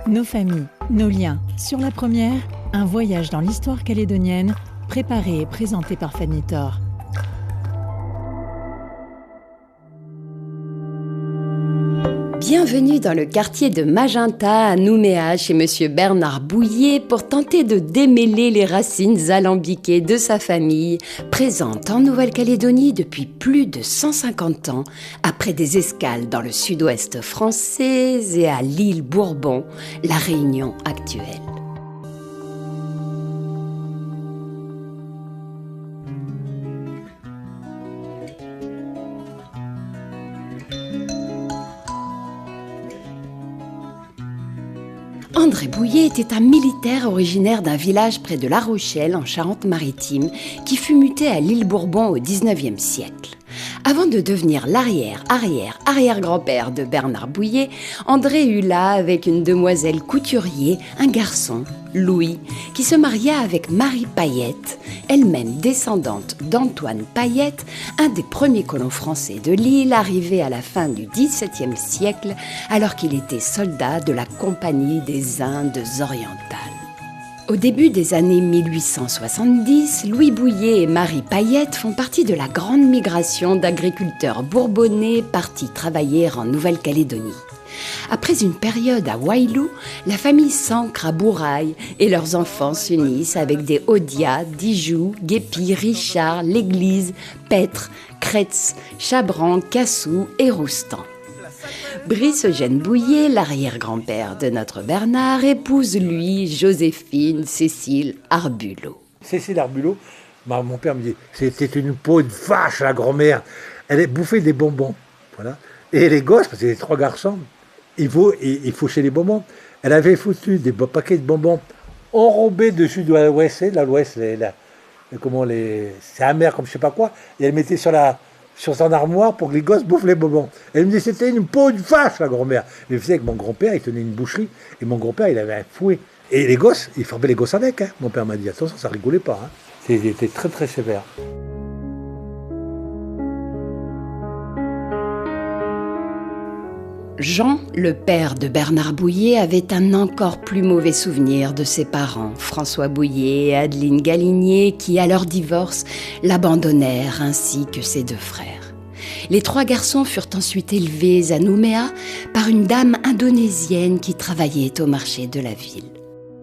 Nos familles, nos liens. Sur la première, un voyage dans l'histoire calédonienne, préparé et présenté par Fanny Thor. Bienvenue dans le quartier de Magenta à Nouméa chez Monsieur Bernard Bouillet pour tenter de démêler les racines alambiquées de sa famille, présente en Nouvelle-Calédonie depuis plus de 150 ans, après des escales dans le sud-ouest français et à l'île Bourbon, la Réunion actuelle. André Bouillet était un militaire originaire d'un village près de La Rochelle, en Charente-Maritime, qui fut muté à l'île Bourbon au XIXe siècle. Avant de devenir l'arrière-arrière-arrière-grand-père de Bernard Bouillet, André eut là, avec une demoiselle couturier, un garçon, Louis, qui se maria avec Marie Payette, elle-même descendante d'Antoine Payette, un des premiers colons français de l'île, arrivé à la fin du XVIIe siècle, alors qu'il était soldat de la Compagnie des Indes orientales. Au début des années 1870, Louis Bouillet et Marie Payette font partie de la grande migration d'agriculteurs bourbonnais partis travailler en Nouvelle-Calédonie. Après une période à Wailou, la famille s'ancre à Bourail et leurs enfants s'unissent avec des Odia, Dijoux, Guépy, Richard, l'Église, Pêtre, Cretz, Chabran, Cassou et Roustan. Brice-Eugène Bouillet, l'arrière-grand-père de notre Bernard, épouse lui Joséphine Cécile Arbulot. Cécile Arbulot, mon père me dit, c'était une peau de vache, la grand-mère. Elle bouffait des bonbons. Voilà. Et les gosses, parce que les trois garçons, ils fauchaient les bonbons. Elle avait foutu des paquets de bonbons enrobés dessus de l'Ouest, c'est amer comme je sais pas quoi, et elle mettait sur son armoire pour que les gosses bouffent les bonbons. Elle me dit, c'était une peau de vache, la grand-mère. Mais vous savez que mon grand-père, il tenait une boucherie, et mon grand-père, il avait un fouet. Et les gosses, il frappait les gosses avec, hein. Mon père m'a dit, attention, ça rigolait pas. Hein. Il était très très sévère. Jean, le père de Bernard Bouillet, avait un encore plus mauvais souvenir de ses parents, François Bouillet et Adeline Galigné, qui, à leur divorce, l'abandonnèrent ainsi que ses deux frères. Les trois garçons furent ensuite élevés à Nouméa par une dame indonésienne qui travaillait au marché de la ville.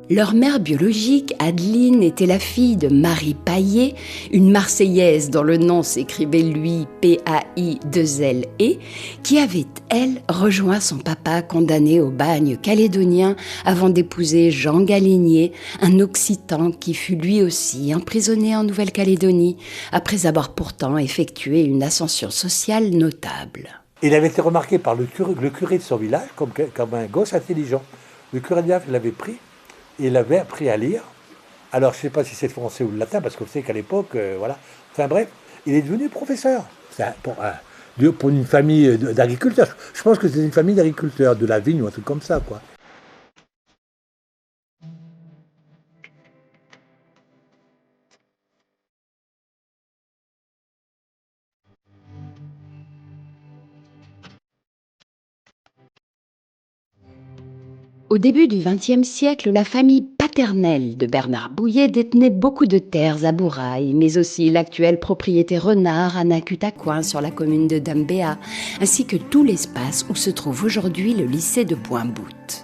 Leur mère biologique, Adeline, était la fille de Marie Payet, une Marseillaise dont le nom s'écrivait lui P-A-I-2-L-E, qui avait, elle, rejoint son papa condamné au bagne calédonien avant d'épouser Jean Galigné, un Occitan qui fut lui aussi emprisonné en Nouvelle-Calédonie, après avoir pourtant effectué une ascension sociale notable. Il avait été remarqué par le curé de son village comme un gosse intelligent. Le curé de village l'avait pris. Il avait appris à lire. Alors, je ne sais pas si c'est le français ou le latin, parce que vous savez qu'à l'époque, voilà. Enfin bref, il est devenu professeur. Pour une famille d'agriculteurs. Je pense que c'est une famille d'agriculteurs, de la vigne ou un truc comme ça, quoi. Au début du XXe siècle, la famille paternelle de Bernard Bouillet détenait beaucoup de terres à Bourail, mais aussi l'actuelle propriété Renard à Nakutacoin sur la commune de Dambéa, ainsi que tout l'espace où se trouve aujourd'hui le lycée de Pointe-Boute.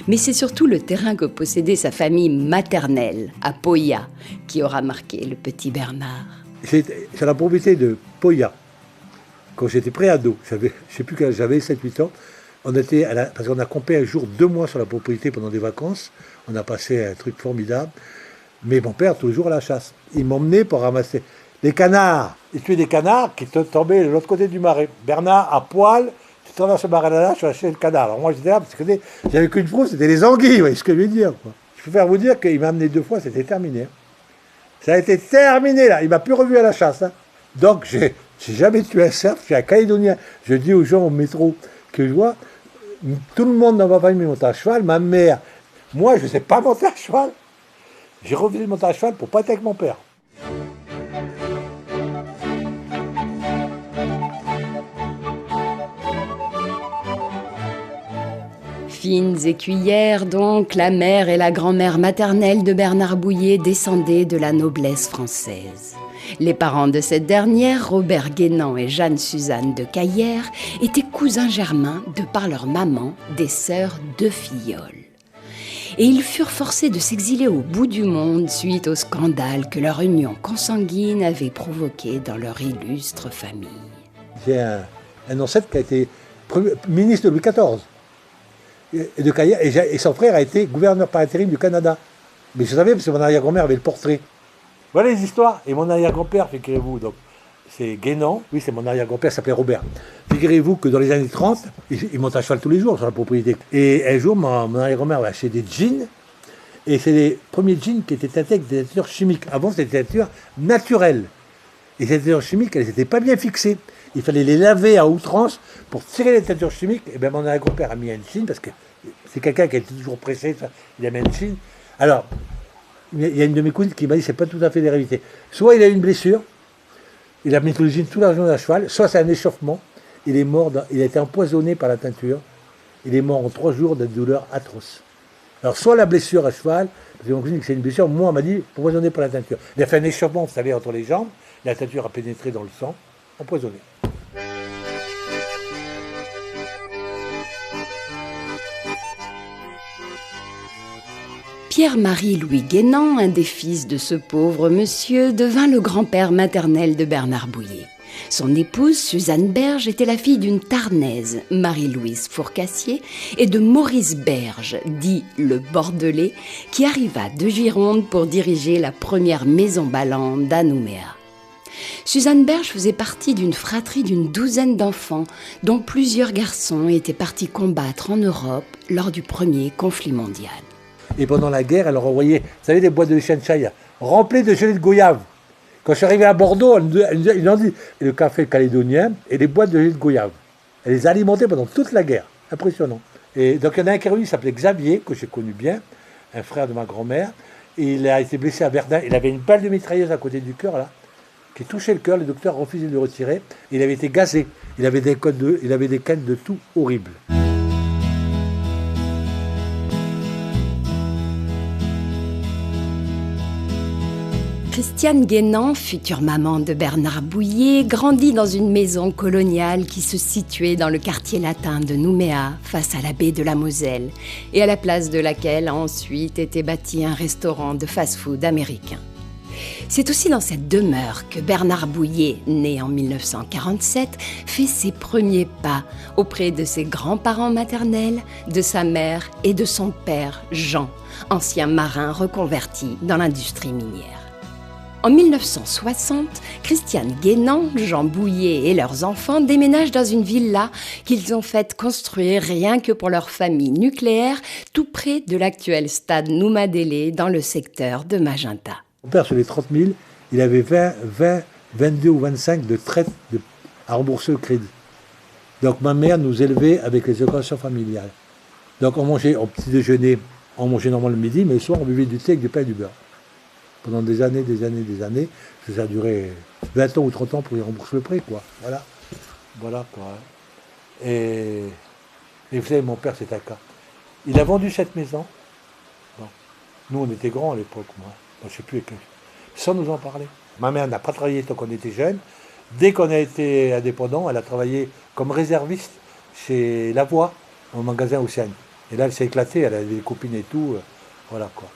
Mais c'est surtout le terrain que possédait sa famille maternelle, à Poya, qui aura marqué le petit Bernard. C'est la propriété de Poya. Quand j'étais pré-ado, j'avais 7-8 ans. Parce qu'on a campé un jour 2 mois sur la propriété pendant des vacances. On a passé un truc formidable. Mais mon père, toujours à la chasse. Il m'emmenait pour ramasser les canards. Il tuait des canards qui tombaient de l'autre côté du marais. Bernard, à poil, tu traverses le marais là, tu vas chercher le canard. Alors moi, j'étais là, parce que j'avais qu'une frousse, c'était les anguilles, vous voyez ce que je veux dire, quoi. Je peux faire vous dire qu'il m'a amené 2 fois, c'était terminé. Ça a été terminé, là. Il m'a plus revu à la chasse. Hein. Donc, j'ai jamais tué un cerf, je suis un Calédonien. Je dis aux gens au métro que je vois, tout le monde dans ma famille monte à cheval, ma mère, moi je ne sais pas monter à cheval. J'ai refusé de monter à cheval pour pas être avec mon père. Fines écuyères donc, la mère et la grand-mère maternelle de Bernard Bouillet descendaient de la noblesse française. Les parents de cette dernière, Robert Guénan et Jeanne-Suzanne de Caillères, étaient cousins germains de par leur maman, des sœurs de Filleul. Et ils furent forcés de s'exiler au bout du monde suite au scandale que leur union consanguine avait provoqué dans leur illustre famille. J'ai un ancêtre qui a été ministre de Louis XIV de Caillères, et son frère a été gouverneur par intérim du Canada. Mais je savais parce que mon arrière-grand-mère avait le portrait. Voilà les histoires. Et mon arrière-grand-père, figurez-vous, donc c'est Guénan, oui c'est mon arrière-grand-père, s'appelait Robert. Figurez-vous que dans les années 30, il monte à cheval tous les jours sur la propriété. Et un jour, mon arrière-grand-mère va acheter des jeans, et c'est les premiers jeans qui étaient teintés avec des teintures chimiques. Avant, c'était des teintures naturelles. Et ces teintures chimiques, elles n'étaient pas bien fixées. Il fallait les laver à outrance pour tirer les teintures chimiques. Et bien mon arrière-grand-père a mis un jean, parce que c'est quelqu'un qui était toujours pressé, il a mis un jean. Alors, il y a une de mes cousines qui m'a dit que ce n'est pas tout à fait des réalités. Soit il a eu une blessure, il a mis le jean toute la journée à cheval, soit c'est un échauffement, il est mort, il a été empoisonné par la teinture, il est mort en 3 jours de douleur atroce. Alors soit la blessure à cheval, parce que mon cousine dit que c'est une blessure, moi on m'a dit empoisonné par la teinture. Il a fait un échauffement, vous savez, entre les jambes, la teinture a pénétré dans le sang, empoisonné. Pierre-Marie-Louis Guénan, un des fils de ce pauvre monsieur, devint le grand-père maternel de Bernard Bouillet. Son épouse, Suzanne Berge, était la fille d'une Tarnaise, Marie-Louise Fourcassier, et de Maurice Berge, dit le Bordelais, qui arriva de Gironde pour diriger la première maison ballante à Nouméa. Suzanne Berge faisait partie d'une fratrie d'une douzaine d'enfants, dont plusieurs garçons étaient partis combattre en Europe lors du premier conflit mondial. Et pendant la guerre, elle leur envoyait, vous savez, des boîtes de Liechtenstein remplies de gelée de goyave. Quand je suis arrivé à Bordeaux, ils ont dit le café calédonien et les boîtes de gelée de goyave. Elle les alimentait pendant toute la guerre. Impressionnant. Et donc il y en a un qui est revenu, il s'appelait Xavier, que j'ai connu bien, un frère de ma grand-mère. Et il a été blessé à Verdun. Il avait une balle de mitrailleuse à côté du cœur, là, qui touchait le cœur. Le docteur refusait de le retirer. Il avait été gazé. Il avait des cannes de tout horribles. Christiane Guénan, future maman de Bernard Bouillet, grandit dans une maison coloniale qui se situait dans le quartier latin de Nouméa, face à la baie de la Moselle, et à la place de laquelle a ensuite été bâti un restaurant de fast-food américain. C'est aussi dans cette demeure que Bernard Bouillet, né en 1947, fait ses premiers pas auprès de ses grands-parents maternels, de sa mère et de son père, Jean, ancien marin reconverti dans l'industrie minière. En 1960, Christiane Guénan, Jean Bouillet et leurs enfants déménagent dans une villa qu'ils ont faite construire rien que pour leur famille nucléaire, tout près de l'actuel stade Noumadélé dans le secteur de Magenta. Mon père, sur les 30 000, il avait 22 ou 25 de traites à rembourser au crédit. Donc ma mère nous élevait avec les occasions familiales. Donc on mangeait au petit déjeuner, on mangeait normalement le midi, mais le soir on buvait du thé avec du pain et du beurre. Pendant des années, ça a duré 20 ans ou 30 ans pour y rembourser le prêt, quoi. Voilà, quoi. Et vous savez, mon père, c'est un cas. Il a vendu cette maison. Bon. Nous, on était grands à l'époque, moi. Je ne sais plus, sans nous en parler. Ma mère n'a pas travaillé tant qu'on était jeunes. Dès qu'on a été indépendant, elle a travaillé comme réserviste chez Lavoie, au magasin Océane. Et là, elle s'est éclatée, elle avait des copines et tout. Voilà, quoi.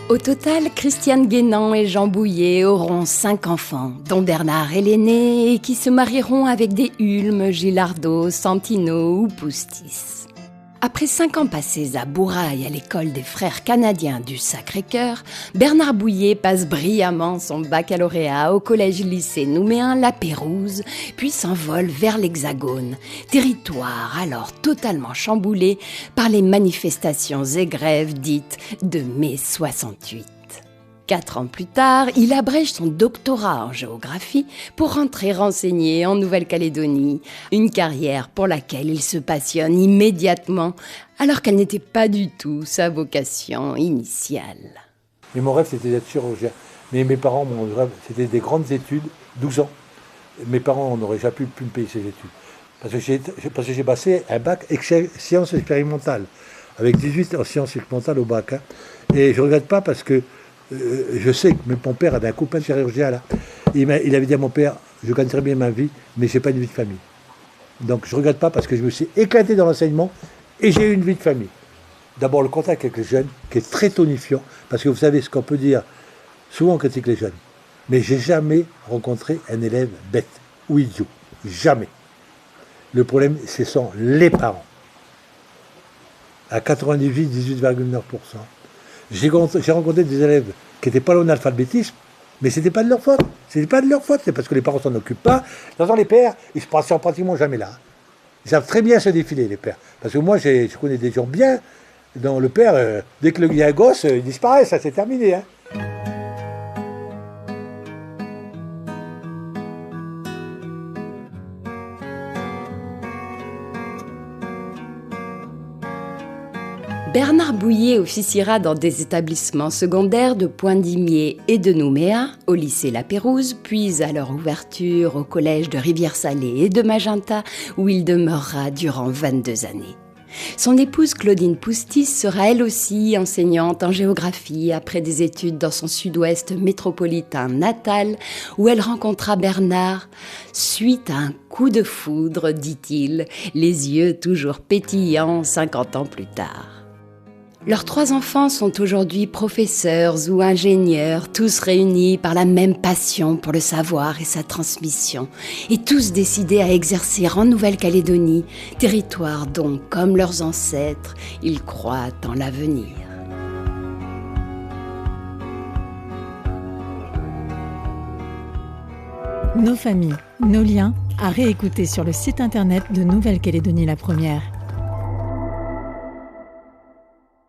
Au total, Christiane Guénan et Jean Bouillet auront 5 enfants, dont Bernard est l'aîné et qui se marieront avec des Hulme, Gilardo, Santino ou Poustis. Après 5 ans passés à Bourail, à l'école des frères canadiens du Sacré-Cœur, Bernard Bouillet passe brillamment son baccalauréat au collège-lycée nouméen La Pérouse, puis s'envole vers l'Hexagone, territoire alors totalement chamboulé par les manifestations et grèves dites de mai 68. 4 ans plus tard, il abrège son doctorat en géographie pour rentrer renseigner en Nouvelle-Calédonie, une carrière pour laquelle il se passionne immédiatement, alors qu'elle n'était pas du tout sa vocation initiale. Et mon rêve, c'était d'être chirurgien. Mais mes parents, mon rêve, c'était des grandes études 12 ans. Mes parents n'auraient jamais pu me payer ces études. Parce que j'ai passé un bac sciences expérimentales, avec 18 en sciences expérimentales au bac. Hein. Et je ne regrette pas parce que je sais que mon père avait un copain de chirurgien là. Il avait dit à mon père, je gagne très bien ma vie, mais je n'ai pas une vie de famille. Donc je ne regrette pas parce que je me suis éclaté dans l'enseignement et j'ai eu une vie de famille. D'abord le contact avec les jeunes, qui est très tonifiant, parce que vous savez ce qu'on peut dire, souvent on critique les jeunes, mais j'ai jamais rencontré un élève bête ou idiot. Jamais. Le problème, ce sont les parents. À 18,9%. J'ai rencontré des élèves qui n'étaient pas loin d'alphabétisme, mais ce n'était pas de leur faute. C'est parce que les parents ne s'en occupent pas. Dans les pères, ils ne sont pratiquement jamais là. Ils savent très bien se défiler, les pères. Parce que moi, je connais des gens bien, dont le père, dès qu'il y a un gosse, il disparaît, ça c'est terminé. Hein. Bernard Bouillet officiera dans des établissements secondaires de Poindimier et de Nouméa, au lycée La Pérouse, puis à leur ouverture au collège de Rivière-Salée et de Magenta, où il demeurera durant 22 années. Son épouse Claudine Poustis sera elle aussi enseignante en géographie après des études dans son sud-ouest métropolitain natal, où elle rencontra Bernard suite à un coup de foudre, dit-il, les yeux toujours pétillants 50 ans plus tard. Leurs 3 enfants sont aujourd'hui professeurs ou ingénieurs, tous réunis par la même passion pour le savoir et sa transmission, et tous décidés à exercer en Nouvelle-Calédonie, territoire dont, comme leurs ancêtres, ils croient en l'avenir. Nos familles, nos liens, à réécouter sur le site internet de Nouvelle-Calédonie la Première.